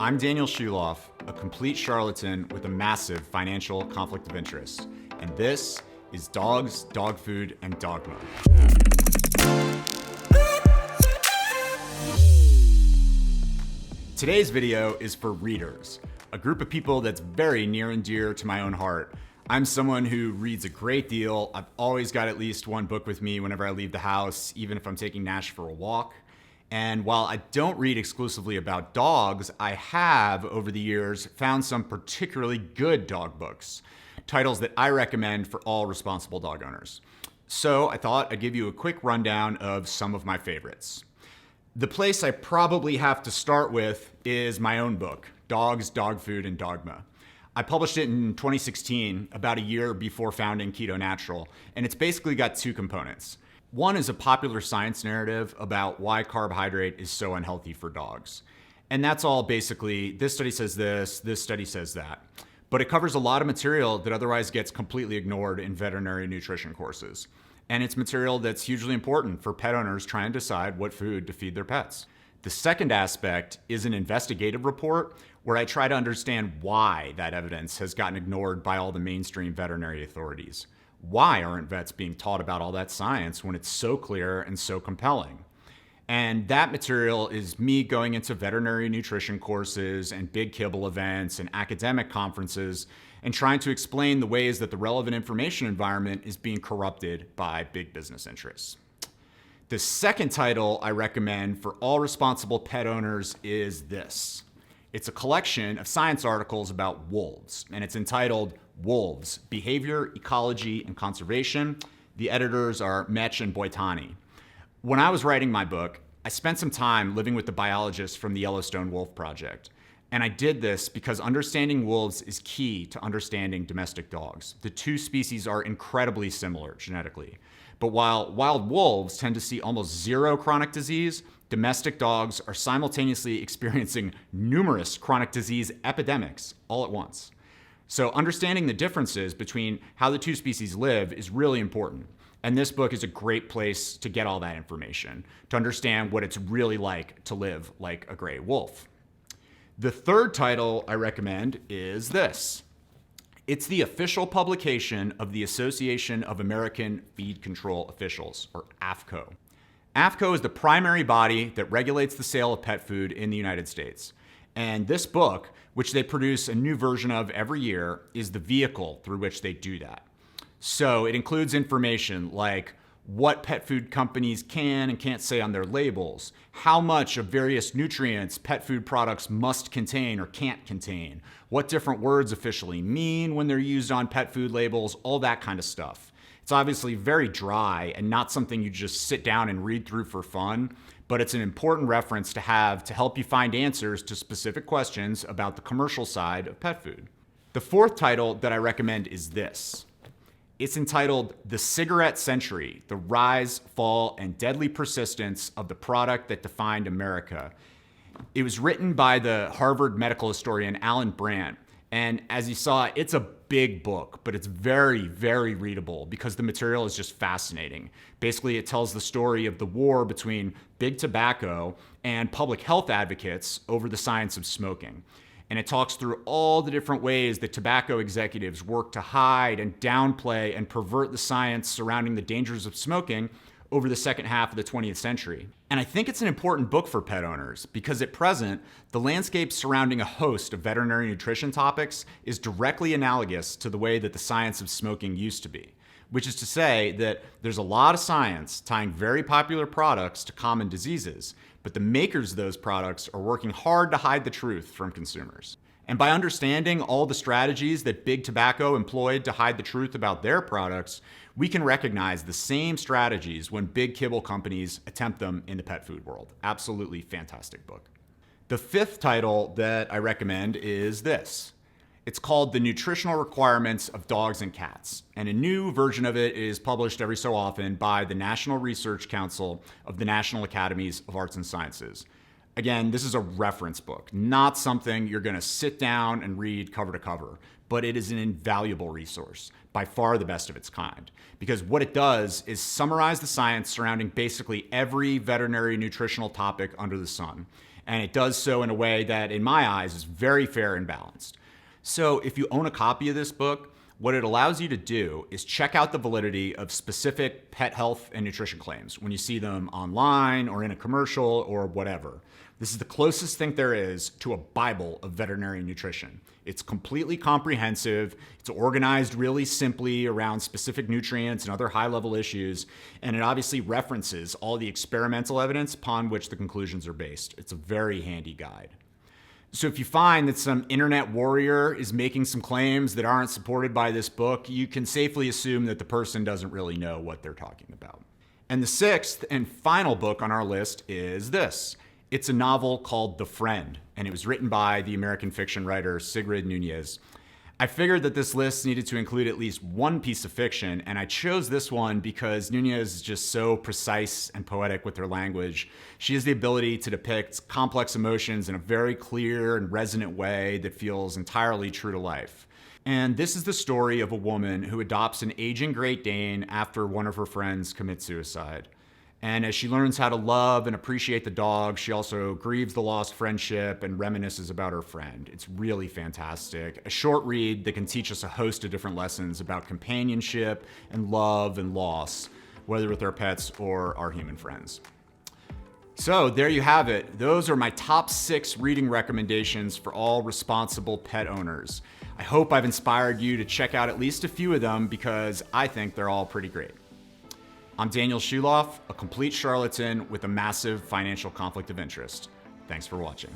I'm Daniel Schulof, a complete charlatan with a massive financial conflict of interest, and this is Dogs, Dog Food, and Dogma. Today's video is for readers, a group of people that's very near and dear to my own heart. I'm someone who reads a great deal. I've always got at least one book with me whenever I leave the house, even if I'm taking Nash for a walk. And while I don't read exclusively about dogs, I have, over the years, found some particularly good dog books, titles that I recommend for all responsible dog owners. So I thought I'd give you a quick rundown of some of my favorites. The place I probably have to start with is my own book, Dogs, Dog Food, and Dogma. I published it in 2016, about a year before founding Keto Natural, and it's basically got two components. One is a popular science narrative about why carbohydrate is so unhealthy for dogs. And that's all basically, this study says this study says that. But it covers a lot of material that otherwise gets completely ignored in veterinary nutrition courses. And it's material that's hugely important for pet owners trying to decide what food to feed their pets. The second aspect is an investigative report where I try to understand why that evidence has gotten ignored by all the mainstream veterinary authorities. Why aren't vets being taught about all that science when it's so clear and so compelling? And that material is me going into veterinary nutrition courses and big kibble events and academic conferences and trying to explain the ways that the relevant information environment is being corrupted by big business interests. The second title I recommend for all responsible pet owners is this. It's a collection of science articles about wolves, and it's entitled Wolves, Behavior, Ecology, and Conservation. The editors are Mech and Boitani. When I was writing my book, I spent some time living with the biologists from the Yellowstone Wolf Project. And I did this because understanding wolves is key to understanding domestic dogs. The two species are incredibly similar genetically. But while wild wolves tend to see almost zero chronic disease, domestic dogs are simultaneously experiencing numerous chronic disease epidemics all at once. So understanding the differences between how the two species live is really important. And this book is a great place to get all that information, to understand what it's really like to live like a gray wolf. The third title I recommend is this. It's the official publication of the Association of American Feed Control Officials, or AAFCO. AAFCO is the primary body that regulates the sale of pet food in the United States. And this book, which they produce a new version of every year, is the vehicle through which they do that. So it includes information like what pet food companies can and can't say on their labels, how much of various nutrients pet food products must contain or can't contain, what different words officially mean when they're used on pet food labels, all that kind of stuff. It's obviously very dry and not something you just sit down and read through for fun, but it's an important reference to have to help you find answers to specific questions about the commercial side of pet food. The fourth title that I recommend is this. It's entitled The Cigarette Century, The Rise, Fall, and Deadly Persistence of the Product That Defined America. It was written by the Harvard medical historian Alan Brandt. And as you saw, it's a big book, but it's very, very readable because the material is just fascinating. Basically, it tells the story of the war between big tobacco and public health advocates over the science of smoking. And it talks through all the different ways that tobacco executives work to hide and downplay and pervert the science surrounding the dangers of smoking over the second half of the 20th century. And I think it's an important book for pet owners because at present, the landscape surrounding a host of veterinary nutrition topics is directly analogous to the way that the science of smoking used to be, which is to say that there's a lot of science tying very popular products to common diseases, but the makers of those products are working hard to hide the truth from consumers. And by understanding all the strategies that big tobacco employed to hide the truth about their products, we can recognize the same strategies when big kibble companies attempt them in the pet food world. Absolutely fantastic book. The fifth title that I recommend is this. It's called The Nutritional Requirements of Dogs and Cats, and a new version of it is published every so often by the National Research Council of the National Academies of Arts and Sciences. Again, this is a reference book, not something you're going to sit down and read cover to cover, but it is an invaluable resource, by far the best of its kind, because what it does is summarize the science surrounding basically every veterinary nutritional topic under the sun. And it does so in a way that, in my eyes, is very fair and balanced. So if you own a copy of this book, what it allows you to do is check out the validity of specific pet health and nutrition claims when you see them online or in a commercial or whatever. This is the closest thing there is to a Bible of veterinary nutrition. It's completely comprehensive. It's organized really simply around specific nutrients and other high-level issues, and it obviously references all the experimental evidence upon which the conclusions are based. It's a very handy guide. So if you find that some internet warrior is making some claims that aren't supported by this book, you can safely assume that the person doesn't really know what they're talking about. And the sixth and final book on our list is this. It's a novel called The Friend, and it was written by the American fiction writer Sigrid Nunez. I figured that this list needed to include at least one piece of fiction, and I chose this one because Nunez is just so precise and poetic with her language. She has the ability to depict complex emotions in a very clear and resonant way that feels entirely true to life. And this is the story of a woman who adopts an aging Great Dane after one of her friends commits suicide. And as she learns how to love and appreciate the dog, she also grieves the lost friendship and reminisces about her friend. It's really fantastic. A short read that can teach us a host of different lessons about companionship and love and loss, whether with our pets or our human friends. So there you have it. Those are my top 6 reading recommendations for all responsible pet owners. I hope I've inspired you to check out at least a few of them because I think they're all pretty great. I'm Daniel Schulof, a complete charlatan with a massive financial conflict of interest. Thanks for watching.